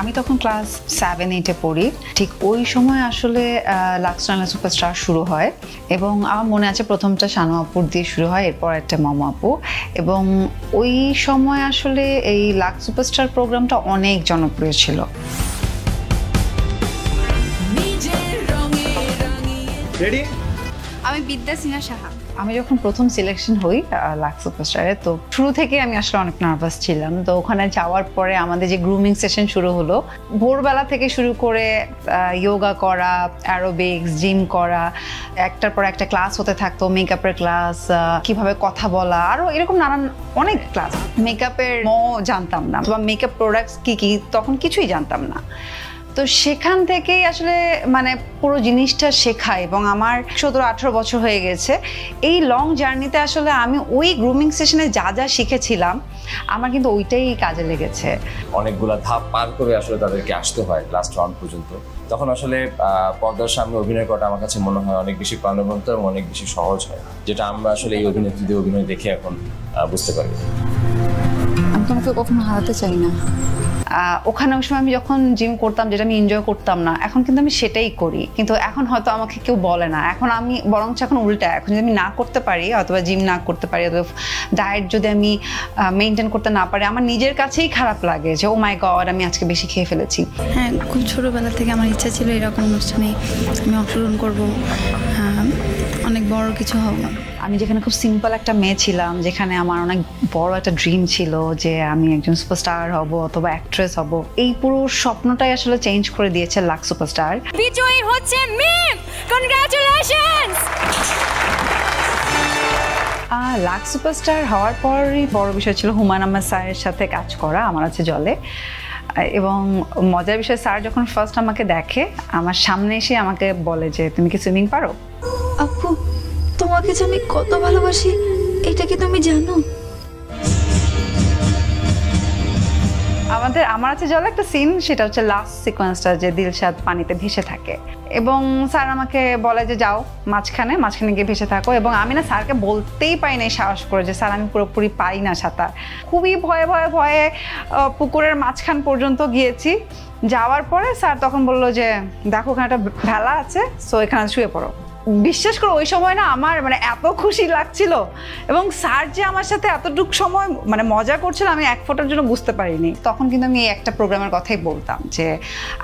আমি তখন ক্লাস 7-8-এ পড়ি। ঠিক ওই সময় আসলে লাক্স রান্না সুপারস্টার শুরু হয় এবং আমার মনে আছে প্রথমটা শানু আপুর দিয়ে শুরু হয়, এরপর একটা মমো আপু। এবং ওই সময় আসলে এই লাক্স সুপারস্টার প্রোগ্রামটা অনেক জনপ্রিয় ছিল। রেডি? আমি বিদ্যা সিনহা সাহা। আমি যখন প্রথম সিলেকশন হই লাক্স সুপারস্টারে, তো শুরু থেকে আমি আসলে অনেক নার্ভাস ছিলাম। তো ওখানে যাওয়ার পরে আমাদের যে গ্রুমিং সেশন শুরু হলো, ভোরবেলা থেকে শুরু করে যোগা করা, অ্যারোবিক্স, জিম করা, একটার পর একটা ক্লাস হতে থাকতো। মেকআপের ক্লাস, কিভাবে কথা বলা, আরও এরকম নানান অনেক ক্লাস। মেকআপের জানতাম না, বা মেকআপ প্রোডাক্টস কী কী তখন কিছুই জানতাম না। তো সেখান থেকেই আসলে মানে পুরো জিনিসটা শেখা। এবং আমার 17-18 বছর হয়ে গেছে। এই লং জার্নিতে আসলে আমি ওই গ্রুমিং সেশনে যা যা শিখেছিলাম আমার কিন্তু ওইটাই কাজে লেগেছে। অনেকগুলা ধাপ পার করে আসলে তাদেরকে আসতে হয় লাস্ট রাউন্ড পর্যন্ত। তখন আসলে পর্দার সামনে অভিনয় করাটা আমার কাছে মনে হয় অনেক বেশি প্রাণবন্ত এবং অনেক বেশি সহজ হয়, যেটা আমরা আসলে এই অভিনেত্রীদের অভিনয় দেখে এখন বুঝতে পারি। আমি তোমাকে কখনো হারাতে চাই না। ওখানে ওই সময় আমি যখন জিম করতাম, যেটা আমি এনজয় করতাম না, এখন কিন্তু আমি সেটাই করি। কিন্তু এখন হয়তো আমাকে কেউ বলে না, এখন আমি বরঞ্চ এখন উল্টা। এখন যদি আমি না করতে পারি, অথবা জিম না করতে পারি, অথবা ডায়েট যদি আমি মেনটেন করতে না পারি, আমার নিজের কাছেই খারাপ লাগে যে ও মাই গড আমি আজকে বেশি খেয়ে ফেলেছি। হ্যাঁ, খুব ছোটোবেলা থেকে আমার ইচ্ছা ছিল এরকম অনুষ্ঠানে আমি অংশগ্রহণ করবো, অনেক বড় কিছু হব। আমি যেখানে খুব সিম্পল একটা মেয়ে ছিলাম, যেখানে আমার অনেক বড় একটা ড্রিম ছিল যে আমি একজন সুপারস্টার হব অথবা অ্যাক্ট্রেস হব, এই পুরো স্বপ্নটাই আসলে চেঞ্জ করে দিয়েছে লাক্স সুপারস্টার। বিজয়ী হচ্ছে মিম, কনগ্রাচুলেশনস। লাক্স সুপারস্টার হওয়ার পরই বড় বিষয় ছিল হুমায়ূন আহমেদ স্যারের সাথে কাজ করা আমার আছে জলে। এবং মজার বিষয়, স্যার যখন ফার্স্ট আমাকে দেখে, আমার সামনে এসে আমাকে বলে যে তুমি কি সুইমিং পারো? আপু, তোমাকে যে আমি কত ভালোবাসি এটা কি তুমি জানো? আমার আছে জলে একটা সিন, সেটা হচ্ছে লাস্ট সিকোয়েন্সটা, যে দিলশাদ পানিতে ভেসে থাকে এবং স্যার আমাকে বলে যে যাও মাঝখানে গিয়ে ভেসে থাকো। এবং আমি না স্যারকে বলতেই পারি না সাহস করে যে স্যার আমি পুরোপুরি পারি না সাঁতার। খুবই ভয়ে ভয়ে ভয়ে পুকুরের মাঝখান পর্যন্ত গিয়েছি। যাওয়ার পরে স্যার তখন বললো যে দেখো ওখানে একটা ভেলা আছে, সো এখানে শুয়ে পড়ো। বিশ্বাস করো ওই সময় না আমার মানে এত খুশি লাগছিল, এবং স্যার যে আমার সাথে এতটুকু সময় মানে মজা করছিল আমি এক ফোঁটার জন্য বুঝতে পারিনি। তখন কিন্তু আমি একটা প্রোগ্রামের কথাই বলতাম যে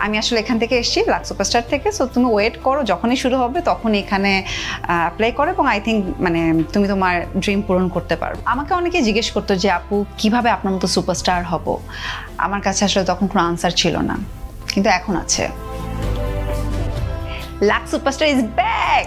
আমি আসলে এখান থেকে এসেছি লাক্স সুপারস্টার থেকে, সো তুমি ওয়েট করো, যখনই শুরু হবে তখনই এখানে অ্যাপ্লাই করো এবং আই থিঙ্ক মানে তুমি তোমার ড্রিম পূরণ করতে পারো। আমাকে অনেকে জিজ্ঞেস করতো যে আপু কিভাবে আপনার মতো সুপারস্টার হব। আমার কাছে আসলে তখন কোনো আনসার ছিল না, কিন্তু এখন আছে। Lux superstar is back.